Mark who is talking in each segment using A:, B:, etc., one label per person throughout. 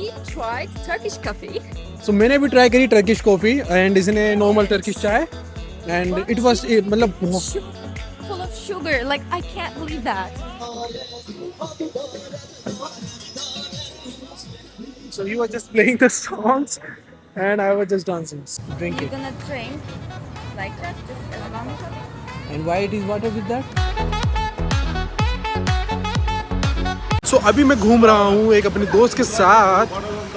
A: we tried Turkish coffee.
B: So मैंने भी try करी टर्किश कॉफ़ी एंड इसने नॉर्मल टर्किश चाय एंड इट वाज मतलब
A: Full of sugar. Like, I can't believe that.
B: So you were just playing the songs and I was just dancing,
A: You're
B: drinking.
A: gonna drink like that, just as long as
B: And why it is water with that? So अभी मैं घूम रहा हूँ एक अपने दोस्त के साथ,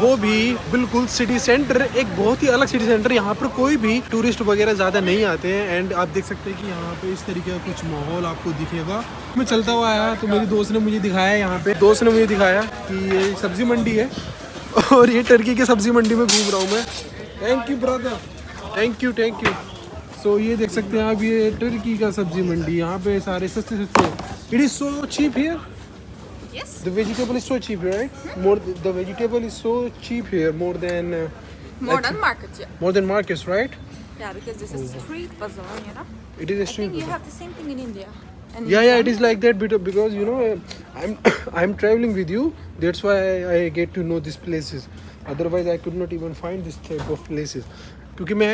B: वो भी बिल्कुल सिटी सेंटर, एक बहुत ही अलग सिटी सेंटर। यहाँ पर कोई भी टूरिस्ट वगैरह ज़्यादा नहीं आते हैं एंड आप देख सकते हैं कि यहाँ पे इस तरीके का कुछ माहौल आपको दिखेगा। मैं चलता हुआ आया तो मेरी दोस्त ने मुझे दिखाया, यहाँ पे दोस्त ने मुझे दिखाया कि ये सब्जी मंडी है और ये टर्की के सब्जी मंडी में घूम रहा हूँ मैं। Thank you brother, thank you thank you. So ये देख सकते हैं आप, ये टर्की का सब्जी मंडी, यहाँ पे सारे सस्ते सस्ते। It is so cheap here.
A: yes.
B: The vegetable is so cheap, right? The vegetable is so cheap here, more than
A: More than market, yeah.
B: more than markets, right?
A: Yeah, because this is street bazaar, you know.
B: It is a
A: I
B: street
A: think you
B: bazaar.
A: have the same thing in India. And
B: Yeah,
A: in
B: it is like that because you know I'm traveling with you. That's why I get to know these places. Otherwise, I could not even find this type of places. क्योंकि मैं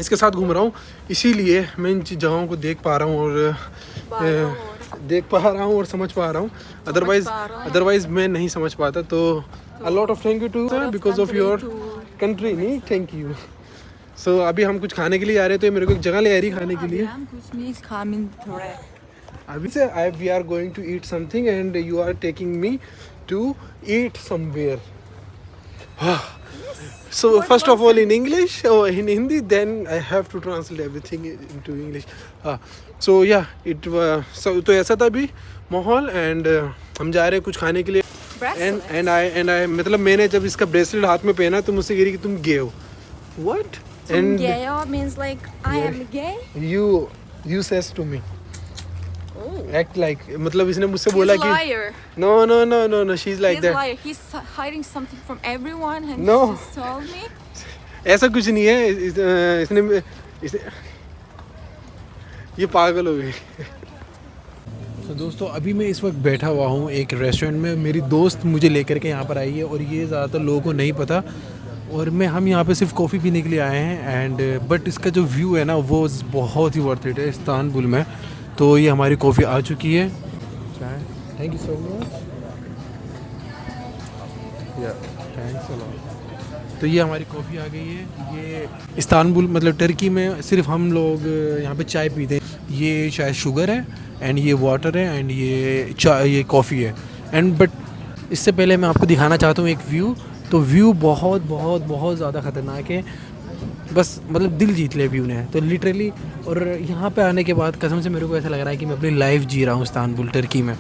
B: इसके साथ घूम रहा हूँ, इसीलिए मैं इन जगहों को देख पा रहा हूँ और देख पा रहा हूँ और समझ पा रहा हूँ। अदरवाइज मैं नहीं समझ पाता। तो a lot of thank you to because of your country, नहीं thank you. So अभी हम कुछ खाने के लिए आ रहे हैं, तो मेरे को एक जगह ले आ रही खाने के लिए। अभी से we are going to eat something and you are taking me to eat somewhere. So first of all in English or in Hindi, then I have to translate everything into English. So yeah, so तो ऐसा था अभी माहौल and हम जा रहे हैं कुछ खाने के लिए। एंड आई मतलब मैंने जब इसका ब्रेसलेट हाथ में पहना तो मुझसे कह रही कि तुम गे हो। What? And
A: Gay means like I am gay.
B: You says to me.
A: Oh.
B: Act like, मतलब इसने मुझसे बोला
A: He's a
B: कि
A: liar.
B: No, she's like
A: He's
B: that.
A: a liar. He's hiding something from everyone and
B: No.
A: he just told me.
B: ऐसा कुछ नहीं है। इसने ये पागल हो गई। तो दोस्तों अभी मैं इस वक्त बैठा हुआ हूँ एक रेस्टोरेंट में, मेरी दोस्त मुझे लेकर के यहाँ पर आई है और ये ज़्यादातर लोगों को नहीं पता, और हम यहाँ पे सिर्फ कॉफ़ी पीने के लिए आए हैं एंड बट इसका जो व्यू है ना वो बहुत ही वर्थ इट है इस्तांबुल में। तो ये हमारी कॉफ़ी आ चुकी है, चाय। Thank you so much. Thanks a lot. तो ये हमारी कॉफ़ी आ गई है। ये इस्तांबुल मतलब टर्की में सिर्फ हम लोग यहाँ पे चाय पीते हैं। ये शायद शुगर है एंड ये वाटर है एंड ये कॉफ़ी है एंड बट इससे पहले मैं आपको दिखाना चाहता हूँ एक व्यू। तो व्यू बहुत बहुत बहुत ज़्यादा ख़तरनाक है, बस मतलब दिल जीत लिया व्यू ने तो लिटरली। और यहाँ पे आने के बाद कसम से मेरे को ऐसा लग रहा है कि मैं अपनी लाइफ जी रहा हूँ इस्तांबुल टर्की में।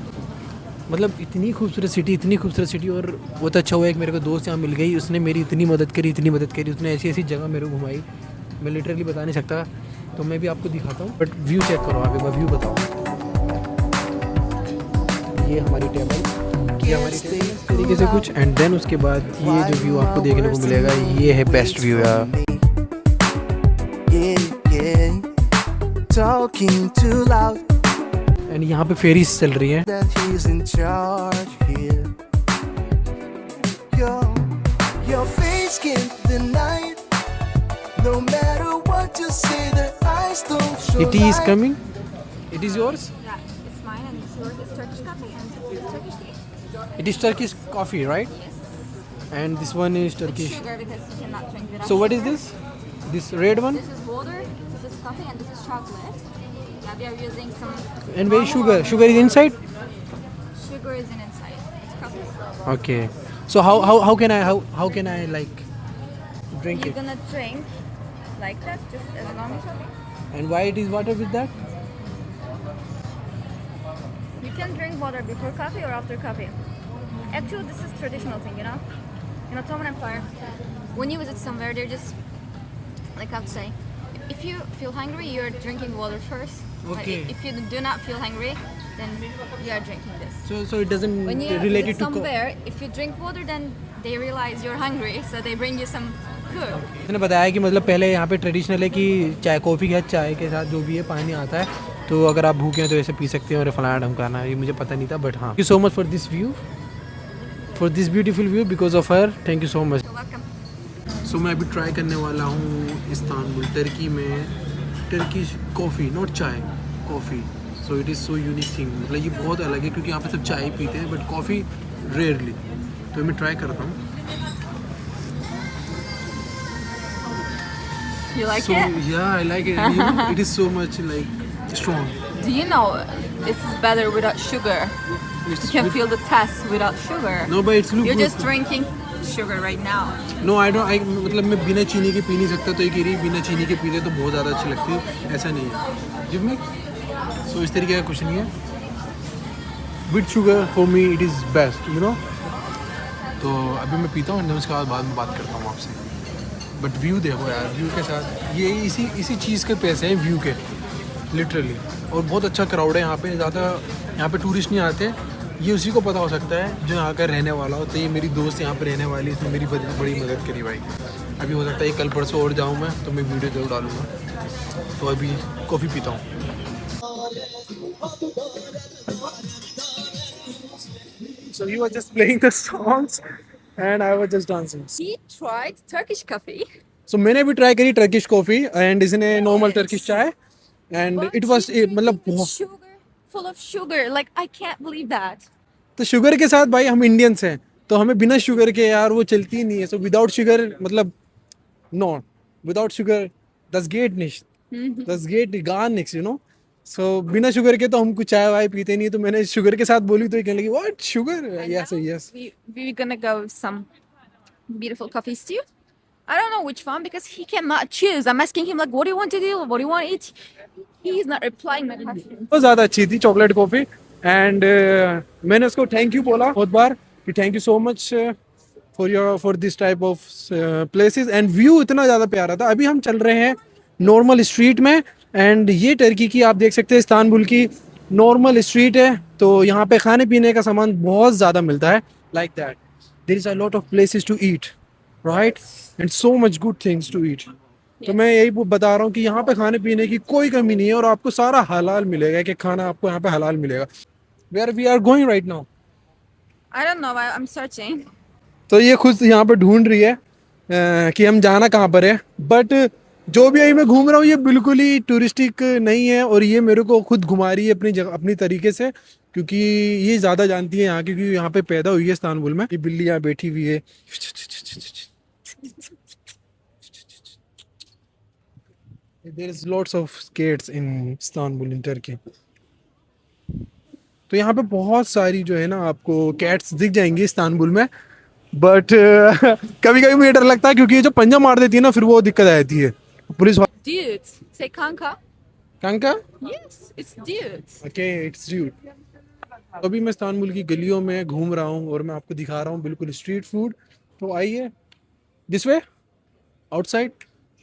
B: मतलब इतनी खूबसूरत सिटी और बहुत अच्छा हुआ है कि मेरे को दोस्त यहाँ मिल गई, उसने मेरी इतनी मदद करी, उसने ऐसी ऐसी जगह मेरे को घुमाई, मैं लिटरली बता नहीं सकता। तो मैं भी आपको दिखाता हूँ, बट व्यू चेक करो आप एक बार, व्यू बताओ। ये हमारी टेबल, ये हमारी टेबल इस तरीके से कुछ, एंड देन उसके बाद ये जो व्यू आपको देखने को मिलेगा ये है बेस्ट व्यू यार।
C: Talking too loud.
B: एंड यहाँ पे फेरीज चल रही हैं।
C: That he's in charge here. Your face can't deny it. No matter what you say, their eyes don't show.
B: It is
C: light.
B: coming. It is yours.
A: Yeah, it's mine and it's yours. It's Turkish coffee and it's Turkish tea.
B: It is Turkish coffee, right?
A: Yes.
B: And this one is
A: With
B: Turkish.
A: sugar because you cannot drink without
B: So what is
A: sugar.
B: this? This red one?
A: This is water, this is coffee and this is chocolate. Now we are using some
B: And where is sugar?
A: normal-
B: Sugar is inside?
A: Sugar is in inside. It's coffee.
B: Okay. So how can I like drink
A: You're
B: it?
A: gonna drink like that just as long as you want.
B: And why it is water with that?
A: You can drink water before coffee or after coffee. Actually, this is traditional thing, you know. In Ottoman Empire, when you visit somewhere, they're just like how to say, if you feel hungry, you're drinking water first.
B: Okay.
A: Like, if you do not feel hungry, then you are drinking this.
B: So it doesn't
A: When you
B: relate
A: visit
B: it to
A: somewhere, if you drink water, then they realize you're hungry, so they bring you some food.
B: मैंने बताया कि मतलब पहले यहाँ पे traditional है कि चाय कॉफ़ी के साथ चाय के साथ जो भी है पानी आता है, तो अगर आप भूखे हैं तो ऐसे पी सकते हैं और फलाना ढमकाना, ये मुझे पता नहीं था बट हाँ। Thank you so much for this view, for this beautiful view because of her, thank you so much.
A: You're welcome.
B: सो मैं अभी ट्राई करने वाला हूँ इस्तांबुल टर्की में टर्किश कॉफ़ी, नॉट चाय, coffee. So it is so unique thing, मतलब ये बहुत अलग है क्योंकि यहाँ पे सब चाय पीते हैं बट कॉफ़ी रेयरली। तो मैं ट्राई करता हूँ।
A: You like
B: So
A: it?
B: yeah, I like it. You know, it is so much like strong.
A: Do you know this is better without sugar?
B: It's
A: You can
B: with-
A: feel the taste without sugar.
B: No, but it's look
A: You're
B: good.
A: just drinking sugar right now.
B: No, I don't. मतलब मैं बिना चीनी के P नहीं सकता, तो ये कह रही है बिना चीनी के पीते तो बहुत ज़्यादा अच्छी लगती है, ऐसा नहीं है। Give me. So इस तरीके का कुछ नहीं है। With sugar for me it is best, you know. तो अभी मैं पीता हूँ, उसके बाद में बात करता हूँ आपसे। बट व्यू देखो यार, व्यू के साथ ये इसी चीज़ के पैसे हैं व्यू के, लिटरली। और बहुत अच्छा क्राउड है यहाँ पे, ज़्यादा यहाँ पे टूरिस्ट नहीं आते। ये उसी को पता हो सकता है जो यहाँ का रहने वाला हो। तो ये मेरी दोस्त यहाँ पे रहने वाली, इसने मेरी बड़ी मदद करी भाई। अभी हो सकता है कल परसों और जाऊँ मैं, तो मैं वीडियो जरूर डालूँगा। तो अभी कॉफ़ी पीता हूँ। So you were just playing the songs and I was just dancing.
A: He tried Turkish coffee.
B: So मैंने भी ट्राई करी टर्किश कॉफ़ी एंड इसने नॉर्मल टर्किश चाय and
A: But
B: it was
A: he's drinking
B: मतलब
A: with
B: बहुत।
A: sugar, full of sugar. Like I can't believe that.
B: तो sugar के साथ भाई हम इंडियंस हैं, तो हमें बिना शुगर के यार वो चलती ही नहीं है। सो विदाउट शुगर मतलब no, without sugar das geht nicht, das geht gar nichts, you know. So बिना शुगर के तो हम कुछ चाय वाय पीते नहीं। तो मैंने शुगर के साथ बोली तो ये कहने लगी what sugar,
A: And
B: yes
A: now
B: yes.
A: we're gonna go with some beautiful coffees too. I don't know which one because he cannot choose. I'm asking him like, what do you want to do? What do you want to eat? He's not replying my question.
B: बहुत ज़्यादा अच्छी थी chocolate coffee and मैंने उसको thank you बोला बहुत बार कि thank you so much for this type of places and view इतना ज़्यादा प्यारा था। अभी हम चल रहे हैं नॉर्मल स्ट्रीट में एंड ये टर्की की आप देख सकते हैं इस्तांबुल की नॉर्मल स्ट्रीट है। तो यहाँ पे खाने पीने का सामान बहुत ज़्यादा मिलता है, like that there is a lot of places to eat right and so much good things to eat. तो मैं यही बता रहा हूँ कि यहाँ पे खाने पीने की कोई कमी नहीं है और आपको सारा हलाल मिलेगा, कि खाना आपको यहाँ पे हलाल मिलेगा। Where we are going right now.
A: I don't know. I'm searching.
B: तो ये खुद यहाँ पे ढूंढ रही है कि हम जाना कहाँ पर है, बट जो भी अभी मैं घूम रहा हूँ ये बिल्कुल ही टूरिस्टिक नहीं है और ये मेरे को खुद घुमा रही है अपनी जगह अपनी तरीके से, क्योंकि ये ज़्यादा जानती है यहाँ की, क्योंकि यहाँ पे पैदा हुई है इस्तांबुल में। ये बिल्ली यहाँ बैठी हुई है। There is lots of cats in Istanbul in Turkey. तो यहाँ पे बहुत सारी जो है ना आपको कैट्स दिख जाएंगी इस्तांबुल में, बट कभी कभी मुझे डर लगता है क्योंकि ये जो पंजा मार देती है ना फिर वो दिक्कत आ जाती है police.
A: Dude, say kanka.
B: कांका
A: Yes, it's dude.
B: Okay it's dude. अभी मैं इस्तांबुल की गलियों में घूम रहा हूँ और मैं आपको दिखा रहा हूँ बिल्कुल स्ट्रीट फूड। तो आइए दिस वे आउटसाइड।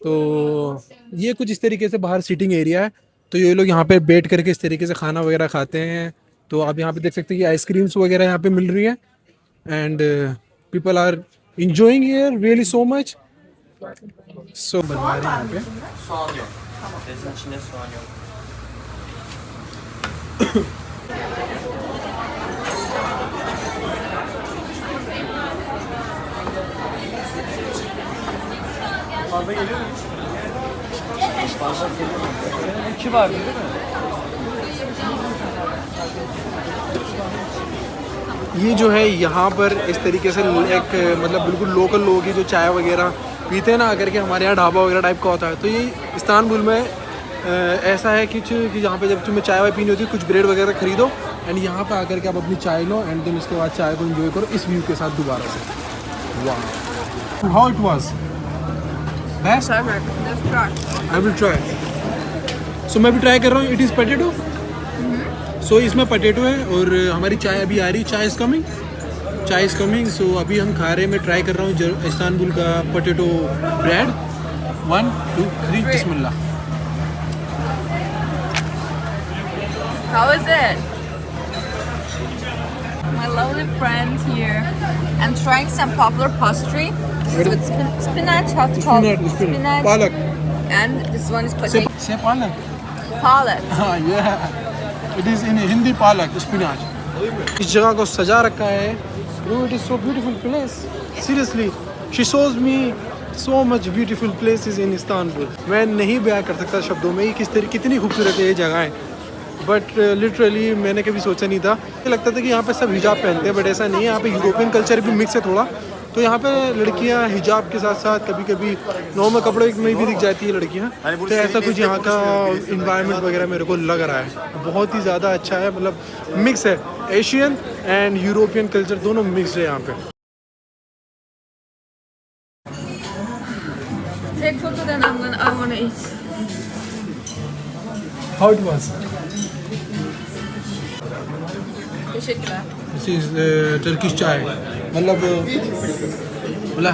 B: तो ये कुछ इस तरीके से बाहर सीटिंग एरिया है, तो ये लोग यहाँ पे बैठ करके इस तरीके से खाना वगैरह खाते हैं। तो आप यहाँ पे देख सकते हैं कि आइसक्रीम्स वगैरह यहाँ पे मिल रही है and people are enjoying here really so much. So बनवा रहे हैं यहाँ पे।
D: Soğan yok. Patatesin içinde soğan yok. Fazla geliyor mu? Fazla geliyor mu? 2 vardı değil mi?
B: ये जो है यहाँ पर इस तरीके से एक मतलब बिल्कुल लोकल लोग ही जो चाय वगैरह पीते हैं ना, अगर के हमारे यहाँ ढाबा वगैरह टाइप का होता है, तो ये इस्तांबुल में ऐसा है कि यहाँ पे जब तुम्हें चाय वाय पीनी होती है कुछ ब्रेड वगैरह खरीदो एंड यहाँ पे आकर के आप अपनी चाय लो एंड देन उसके बाद चाय को एंजॉय करो इस व्यू के साथ दोबारा से। वाह how it was best.
A: Let's try.
B: I will try. So मैं भी ट्राई कर रहा हूँ। It is potato. सो इसमें पटेटो है और हमारी चाय अभी आ रही। चाय इज़ कमिंग, चाय इज़ कमिंग। सो अभी हम खा रहे हैं। मैं ट्राई कर रहा हूँ इस्तांबुल का potato bread. 1 2 3 Bismillah.
A: How is it? My lovely friend here. I'm trying some popular pastry. This is with spinach, hot called spinach.
B: पालक
A: And this one is potato.
B: से पालक।
A: Palette.
B: हाँ ये इट इज़ इन हिंदी पालक spinach. इस जगह को सजा रखा है Bro, it is so beautiful place. Seriously, she shows me so much beautiful places in Istanbul. मैं नहीं बयां कर सकता शब्दों में कितनी खूबसूरत है ये जगह है. बट लिटरली मैंने कभी सोचा नहीं था. मुझे लगता था कि यहाँ पे सब हिजाब पहनते हैं, बट ऐसा नहीं है. यहाँ पे यूरोपियन कल्चर भी मिक्स है थोड़ा. तो यहाँ पे लड़कियाँ हिजाब के साथ साथ कभी कभी नॉर्मल कपड़े में भी दिख जाती है लड़कियाँ. तो ऐसा कुछ यहाँ का इन्वायरमेंट वगैरह मेरे को लग रहा है बहुत ही ज़्यादा अच्छा है. मतलब मिक्स है, एशियन एंड यूरोपियन कल्चर दोनों मिक्स है यहाँ पे.
A: Take photo, then I wanna eat.
B: How it was?
A: Teşekkürler.
B: This is Turkish चाय. मतलब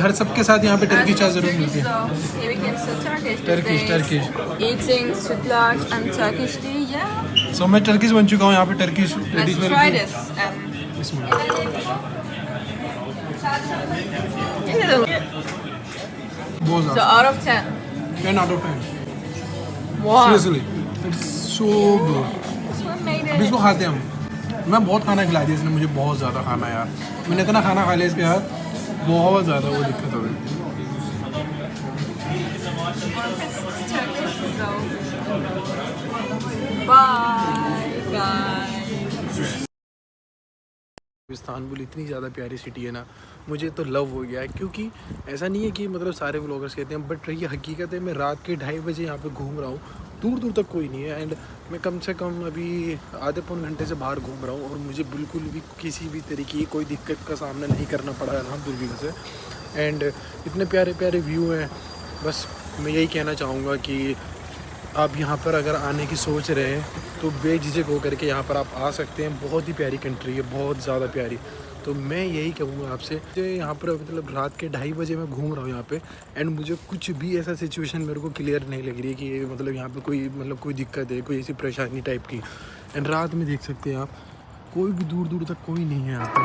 B: हर सबके साथ यहाँ पे टर्की चाय ज़रूर मिलती है.
A: So, we can say Turkish.
B: Turkish,
A: these days.
B: Turkish.
A: Eating sütlaç and Turkish tea, yeah.
B: So मैं टर्किश बन चुका हूँ यहाँ पे. Turkish
A: Let's
B: traditional.
A: try this.
B: बहुत
A: So
B: ज़्यादा.
A: out of 10.
B: 10 out of 10.
A: Wow.
B: Seriously, it's so good.
A: This one made
B: अभी
A: it.
B: इसको खाते हैं हम. मैं बहुत खाना खिला दिया इसने मुझे, बहुत ज़्यादा खाना यार. मैंने इतना खाना खा लिया इसके साथ, बहुत ज़्यादा वो दिक्कत हो गई.
A: Turkish, so bye guys.
B: Istanbul इतनी ज़्यादा प्यारी सिटी है ना, मुझे तो लव हो गया है. क्योंकि ऐसा नहीं है कि मतलब सारे व्लॉगर्स कहते हैं, बट ये हकीकत है. मैं रात के 2:30 बजे यहाँ पे घूम रहा हूँ, दूर दूर तक कोई नहीं है. एंड मैं कम से कम अभी आधे पौन घंटे से बाहर घूम रहा हूँ और मुझे बिल्कुल भी किसी भी तरीके की कोई दिक्कत का सामना नहीं करना पड़ा अल्हम्दुलिल्लाह से. एंड इतने प्यारे प्यारे व्यू हैं. बस मैं यही कहना चाहूँगा कि आप यहाँ पर अगर आने की सोच रहे हैं तो बेझिझक होकर के यहाँ पर आप आ सकते हैं. बहुत ही प्यारी कंट्री है, बहुत ज़्यादा प्यारी. तो मैं यही कहूँगा आपसे. यहाँ पर मतलब रात के 2:30 बजे मैं घूम रहा हूँ यहाँ पे, एंड मुझे कुछ भी ऐसा सिचुएशन मेरे को क्लियर नहीं लग रही है कि मतलब यहाँ पे कोई दिक्कत है, कोई ऐसी परेशानी टाइप की. एंड रात में देख सकते हैं आप, कोई भी दूर दूर तक कोई नहीं है यहाँ पे.